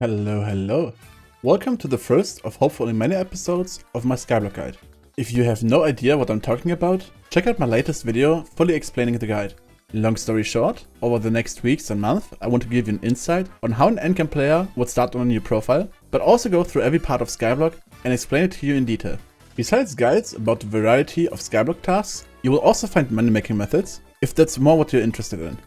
Hello. Welcome to the first of hopefully many episodes of my Skyblock guide. If you have no idea what I'm talking about, check out my latest video fully explaining the guide. Long story short, over the next weeks and month, I want to give you an insight on how an endgame player would start on a new profile, but also go through every part of Skyblock and explain it to you in detail. Besides guides about the variety of Skyblock tasks, you will also find money making methods, if that's more what you're interested in.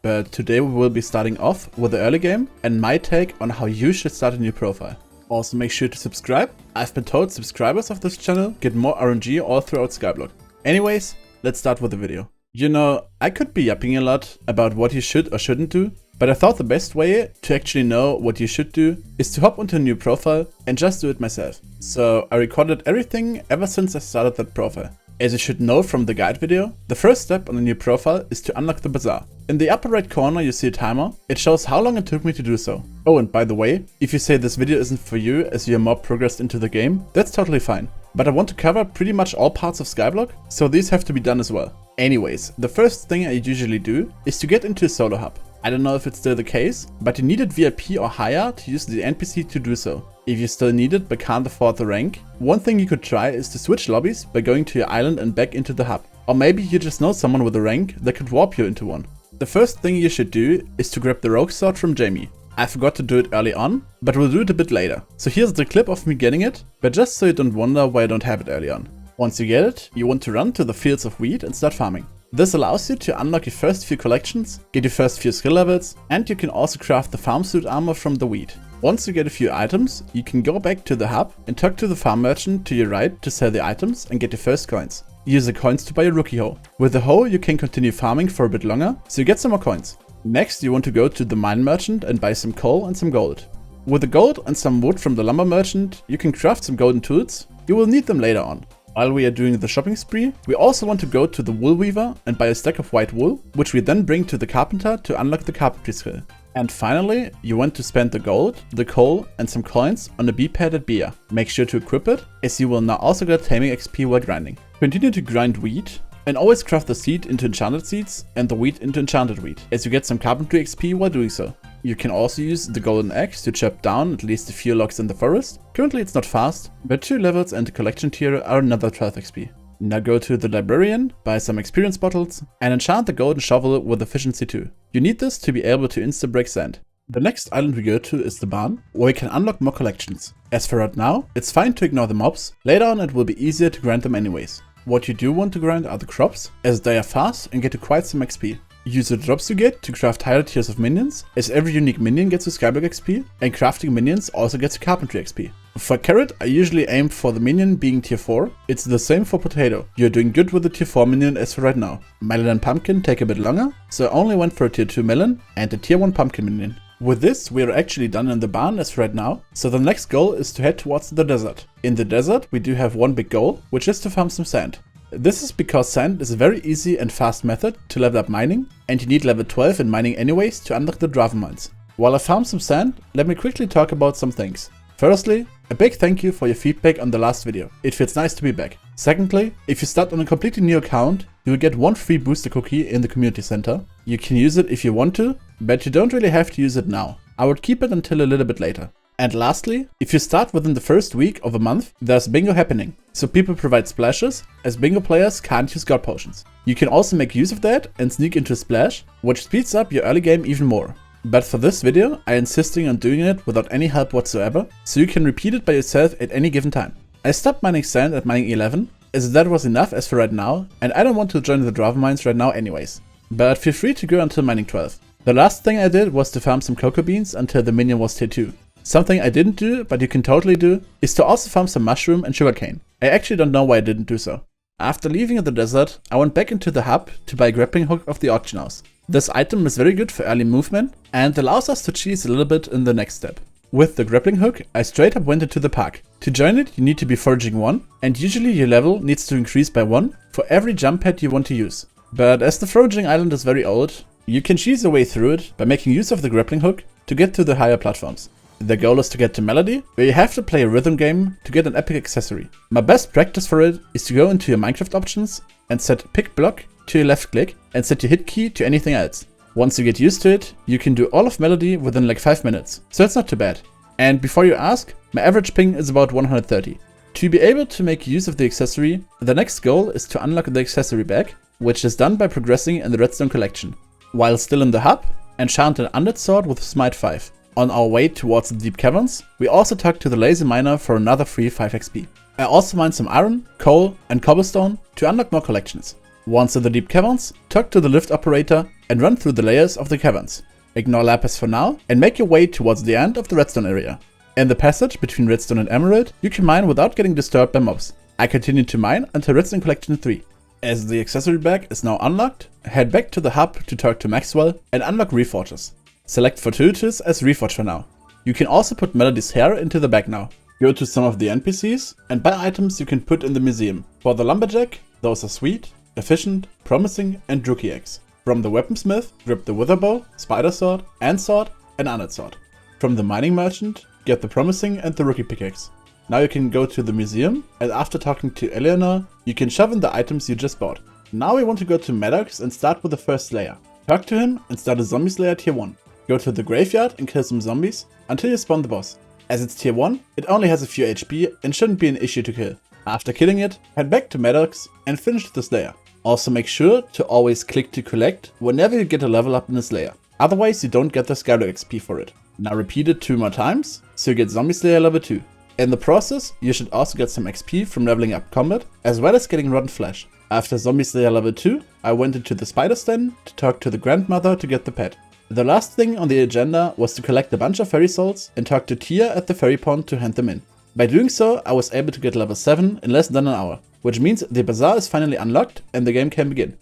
But today we will be starting off with the early game and my take on how you should start a new profile. Also make sure to subscribe. I've been told subscribers of this channel get more RNG all throughout Skyblock. Anyways, let's start with the video. You know, I could be yapping a lot about what you should or shouldn't do, but I thought the best way to actually know what you should do is to hop onto a new profile and just do it myself. So I recorded everything ever since I started that profile. As you should know from the guide video, the first step on a new profile is to unlock the Bazaar. In the upper right corner you see a timer. It shows how long it took me to do so. Oh, and by the way, if you say this video isn't for you as you're more progressed into the game, that's totally fine. But I want to cover pretty much all parts of Skyblock, so these have to be done as well. Anyways, the first thing I usually do is to get into a solo hub. I don't know if it's still the case, but you needed VIP or higher to use the NPC to do so. If you still need it but can't afford the rank, one thing you could try is to switch lobbies by going to your island and back into the hub. Or maybe you just know someone with a rank that could warp you into one. The first thing you should do is to grab the rogue sword from Jamie. I forgot to do it early on, but we'll do it a bit later. So here's the clip of me getting it, but just so you don't wonder why I don't have it early on. Once you get it, you want to run to the fields of wheat and start farming. This allows you to unlock your first few collections, get your first few skill levels, and you can also craft the farm suit armor from the wheat. Once you get a few items, you can go back to the hub and talk to the farm merchant to your right to sell the items and get your first coins. Use the coins to buy a rookie hoe. With the hoe you can continue farming for a bit longer, so you get some more coins. Next you want to go to the mine merchant and buy some coal and some gold. With the gold and some wood from the lumber merchant, you can craft some golden tools. You will need them later on. While we are doing the shopping spree, we also want to go to the wool weaver and buy a stack of white wool, which we then bring to the carpenter to unlock the carpentry skill. And finally, you want to spend the gold, the coal and some coins on a bee pad at Beer. Make sure to equip it, as you will now also get taming XP while grinding. Continue to grind wheat, and always craft the seed into enchanted seeds and the wheat into enchanted wheat, as you get some carpentry XP while doing so. You can also use the golden axe to chop down at least a few logs in the forest. Currently it's not fast, but 2 levels and the collection tier are another 12 XP. Now go to the librarian, buy some experience bottles, and enchant the golden shovel with efficiency 2. You need this to be able to insta-break sand. The next island we go to is the barn, where we can unlock more collections. As for right now, it's fine to ignore the mobs. Later on it will be easier to grind them anyways. What you do want to grind are the crops, as they are fast and get you quite some XP. Use the drops you get to craft higher tiers of minions, as every unique minion gets a Skyblock XP, and crafting minions also gets a carpentry XP. For carrot, I usually aim for the minion being tier 4. It's the same for potato. You're doing good with the tier 4 minion as for right now. Melon and pumpkin take a bit longer, so I only went for a tier 2 melon and a tier 1 pumpkin minion. With this, we are actually done in the barn as for right now, so the next goal is to head towards the desert. In the desert, we do have one big goal, which is to farm some sand. This is because sand is a very easy and fast method to level up mining, and you need level 12 in mining anyways to unlock the Dwarven Mines. While I farm some sand, let me quickly talk about some things. Firstly, a big thank you for your feedback on the last video. It feels nice to be back. Secondly, if you start on a completely new account, you will get one free booster cookie in the community center. You can use it if you want to, but you don't really have to use it now. I would keep it until a little bit later. And lastly, if you start within the first week of a month, there's bingo happening. So people provide splashes, as bingo players can't use god potions. You can also make use of that and sneak into a splash, which speeds up your early game even more. But for this video, I'm insisting on doing it without any help whatsoever, so you can repeat it by yourself at any given time. I stopped mining sand at mining 11, as that was enough as for right now, and I don't want to join the Dwarven Mines right now anyways. But feel free to go until mining 12. The last thing I did was to farm some cocoa beans until the minion was tier 2. Something I didn't do, but you can totally do, is to also farm some mushroom and sugarcane. I actually don't know why I didn't do so. After leaving the desert, I went back into the hub to buy a grappling hook of the auction house. This item is very good for early movement and allows us to cheese a little bit in the next step. With the grappling hook, I straight up went into the park. To join it, you need to be foraging 1, and usually your level needs to increase by 1 for every jump pad you want to use. But as the foraging island is very old, you can cheese your way through it by making use of the grappling hook to get to the higher platforms. The goal is to get to Melody, where you have to play a rhythm game to get an epic accessory. My best practice for it is to go into your Minecraft options and set pick block to your left click and set your hit key to anything else. Once you get used to it, you can do all of Melody within like 5 minutes, so it's not too bad. And before you ask, my average ping is about 130. To be able to make use of the accessory, the next goal is to unlock the accessory bag, which is done by progressing in the redstone collection. While still in the hub, enchant an undead sword with Smite 5. On our way towards the deep caverns, we also talk to the lazy miner for another free 5 XP. I also mine some iron, coal and cobblestone to unlock more collections. Once in the deep caverns, talk to the lift operator and run through the layers of the caverns. Ignore lapis for now and make your way towards the end of the redstone area. In the passage between redstone and emerald, you can mine without getting disturbed by mobs. I continue to mine until redstone collection 3. As the accessory bag is now unlocked, head back to the hub to talk to Maxwell and unlock reforges. Select fortuitous as reforge for now. You can also put Melody's hair into the bag now. Go to some of the NPCs and buy items you can put in the museum. For the lumberjack, those are sweet, efficient, promising and rookie eggs. From the weaponsmith, grab the witherbow, spider sword, and undead sword. From the mining merchant, get the promising and the rookie pickaxe. Now you can go to the museum, and after talking to Eleanor, you can shove in the items you just bought. Now we want to go to Maddox and start with the first slayer. Talk to him and start a zombie slayer tier 1. Go to the graveyard and kill some zombies until you spawn the boss. As it's tier 1, it only has a few HP and shouldn't be an issue to kill. After killing it, head back to Maddox and finish the slayer. Also make sure to always click to collect whenever you get a level up in a slayer. Otherwise you don't get the Skyblock XP for it. Now repeat it 2 more times, so you get Zombie Slayer level 2. In the process, you should also get some XP from leveling up combat, as well as getting rotten flesh. After Zombie Slayer level 2, I went into the spider's den to talk to the grandmother to get the pet. The last thing on the agenda was to collect a bunch of fairy souls and talk to Tia at the fairy pond to hand them in. By doing so, I was able to get level 7 in less than an hour, which means the bazaar is finally unlocked and the game can begin.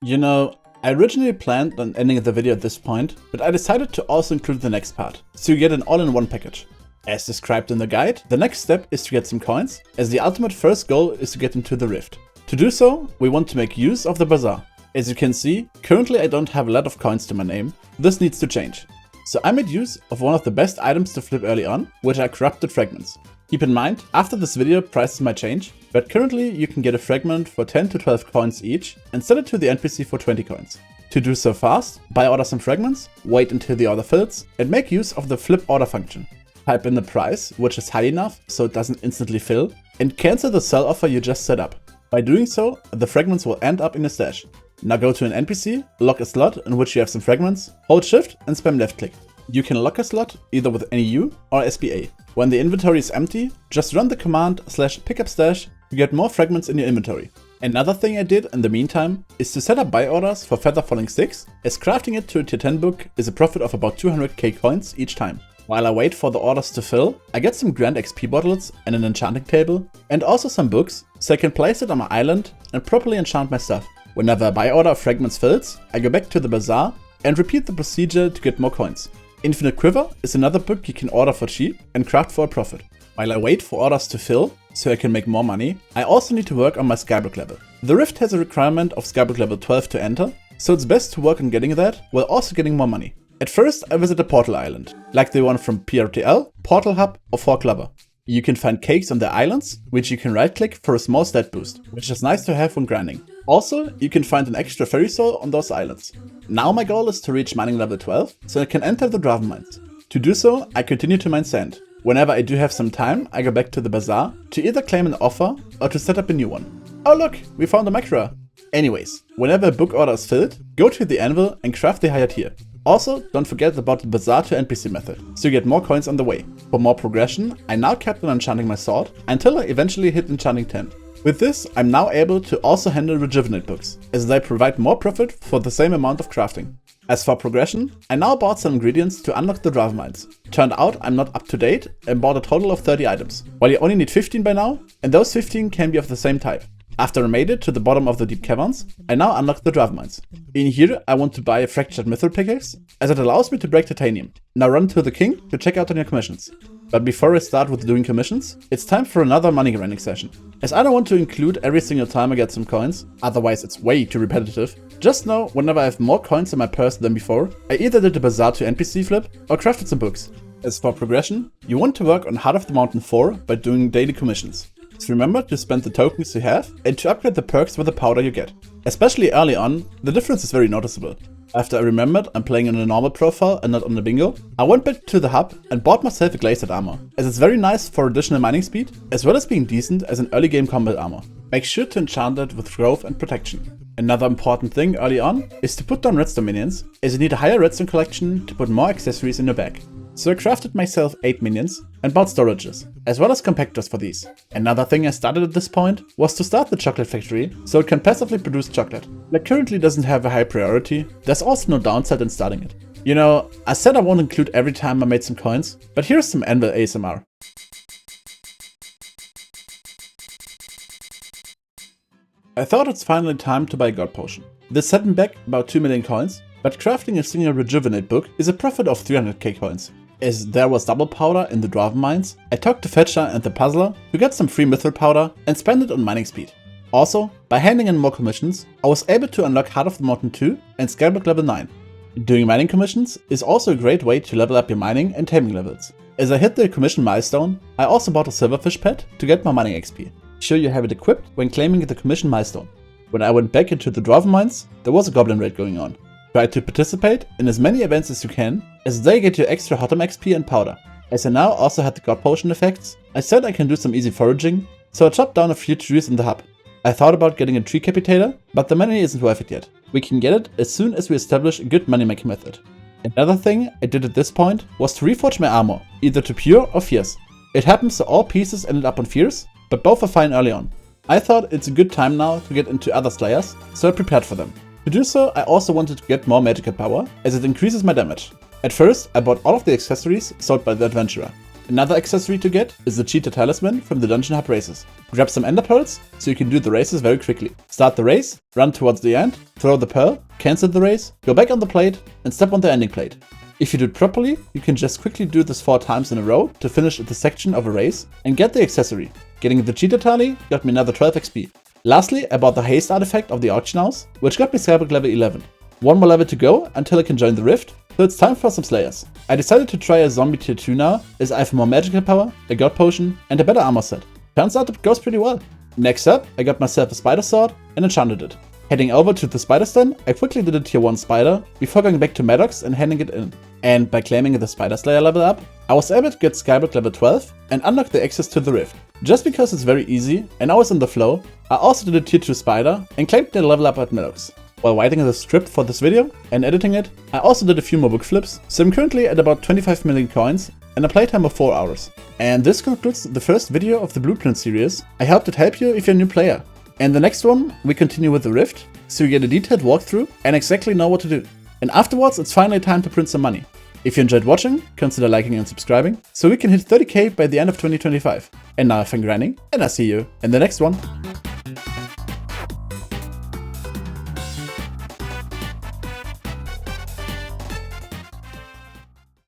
You know, I originally planned on ending the video at this point, but I decided to also include the next part, so you get an all-in-one package. As described in the guide, the next step is to get some coins, as the ultimate first goal is to get into the rift. To do so, we want to make use of the bazaar. As you can see, currently I don't have a lot of coins to my name. This needs to change. So I made use of one of the best items to flip early on, which are corrupted fragments. Keep in mind, after this video prices might change, but currently you can get a fragment for 10 to 12 coins each and sell it to the NPC for 20 coins. To do so fast, buy order some fragments, wait until the order fills, and make use of the flip order function. Type in the price, which is high enough so it doesn't instantly fill, and cancel the sell offer you just set up. By doing so, the fragments will end up in a stash. Now go to an NPC, lock a slot in which you have some fragments, hold shift and spam left click. You can lock a slot either with NEU or SBA. When the inventory is empty, just run the command /pickupstash to get more fragments in your inventory. Another thing I did in the meantime is to set up buy orders for Feather Falling 6, as crafting it to a tier 10 book is a profit of about 200k coins each time. While I wait for the orders to fill, I get some grand XP bottles and an enchanting table, and also some books, so I can place it on my island and properly enchant my stuff. Whenever a buy order of fragments fills, I go back to the bazaar and repeat the procedure to get more coins. Infinite Quiver is another book you can order for cheap and craft for a profit. While I wait for orders to fill, so I can make more money, I also need to work on my Skyblock level. The Rift has a requirement of Skyblock level 12 to enter, so it's best to work on getting that while also getting more money. At first, I visit a portal island, like the one from PRTL, Portal Hub or Fort Clubber. You can find cakes on the islands, which you can right-click for a small stat boost, which is nice to have when grinding. Also, you can find an extra fairy soul on those islands. Now my goal is to reach mining level 12, so I can enter the Dwarven Mines. To do so, I continue to mine sand. Whenever I do have some time, I go back to the bazaar to either claim an offer or to set up a new one. Oh look, we found a macra! Anyways, whenever a book order is filled, go to the anvil and craft the higher tier. Also, don't forget about the Bazaar to NPC method, so you get more coins on the way. For more progression, I now kept on enchanting my sword until I eventually hit enchanting 10. With this, I'm now able to also handle rejuvenate books, as they provide more profit for the same amount of crafting. As for progression, I now bought some ingredients to unlock the Dwarven Mines. Turned out I'm not up to date and bought a total of 30 items, while you only need 15 by now, and those 15 can be of the same type. After I made it to the bottom of the deep caverns, I now unlock the Dwarven Mines. In here, I want to buy a fractured mithril pickaxe, as it allows me to break titanium. Now run to the king to check out on your commissions. But before I start with doing commissions, it's time for another money grinding session. As I don't want to include every single time I get some coins, otherwise it's way too repetitive, just know whenever I have more coins in my purse than before, I either did a Bazaar to NPC flip or crafted some books. As for progression, you want to work on Heart of the Mountain 4 by doing daily commissions. So remember to spend the tokens you have and to upgrade the perks with the powder you get. Especially early on, the difference is very noticeable. After I remembered I'm playing on a normal profile and not on the bingo, I went back to the hub and bought myself a glazed armor, as it's very nice for additional mining speed, as well as being decent as an early game combat armor. Make sure to enchant it with growth and protection. Another important thing early on is to put down redstone minions, as you need a higher redstone collection to put more accessories in your bag. So I crafted myself 8 minions and bought storages, as well as compactors for these. Another thing I started at this point was to start the chocolate factory, so it can passively produce chocolate. That currently doesn't have a high priority, there's also no downside in starting it. You know, I said I won't include every time I made some coins, but here's some anvil ASMR. I thought it's finally time to buy a god potion. This set me back about 2 million coins, but crafting a single rejuvenate book is a profit of 300k coins. As there was double powder in the Dwarven Mines, I talked to Fetcher and the Puzzler to get some free mithril powder and spend it on mining speed. Also, by handing in more commissions, I was able to unlock Heart of the Mountain 2 and Skyblock level 9. Doing mining commissions is also a great way to level up your mining and taming levels. As I hit the commission milestone, I also bought a silverfish pet to get my mining XP. Sure, you have it equipped when claiming the commission milestone. When I went back into the Dwarven Mines, there was a goblin raid going on. Try to participate in as many events as you can, as they get you extra Hotom XP and powder. As I now also had the god potion effects, I said I can do some easy foraging, so I chopped down a few trees in the hub. I thought about getting a tree capitator, but the money isn't worth it yet. We can get it as soon as we establish a good money making method. Another thing I did at this point was to reforge my armor, either to pure or fierce. It happens that all pieces ended up on fierce, but both are fine early on. I thought it's a good time now to get into other slayers, so I prepared for them. To do so, I also wanted to get more magical power, as it increases my damage. At first, I bought all of the accessories sold by the adventurer. Another accessory to get is the cheater talisman from the dungeon hub races. Grab some ender pearls, so you can do the races very quickly. Start the race, run towards the end, throw the pearl, cancel the race, go back on the plate, and step on the ending plate. If you do it properly, you can just quickly do this 4 times in a row to finish the section of a race and get the accessory. Getting the cheater tally got me another 12 XP. Lastly, I bought the haste artifact of the auction house, which got me Skyblock level 11. One more level to go until I can join the rift, so it's time for some slayers. I decided to try a zombie tier 2 now, as I have more magical power, a god potion, and a better armor set. Turns out it goes pretty well. Next up, I got myself a spider sword and enchanted it. Heading over to the spider stand, I quickly did a tier 1 spider before going back to Maddox and handing it in. And by claiming the spider slayer level up, I was able to get Skyblock level 12 and unlock the access to the rift. Just because it's very easy and I was in the flow, I also did a tier 2 spider and claimed the level up at Maddox. While writing the script for this video and editing it, I also did a few more book flips, so I'm currently at about 25 million coins and a playtime of 4 hours. And this concludes the first video of the Blueprint series. I hope it helped you if you're a new player. And the next one, we continue with the rift, so you get a detailed walkthrough and exactly know what to do. And afterwards, it's finally time to print some money. If you enjoyed watching, consider liking and subscribing, so we can hit 30k by the end of 2025. And now have fun grinding, and I'll see you in the next one.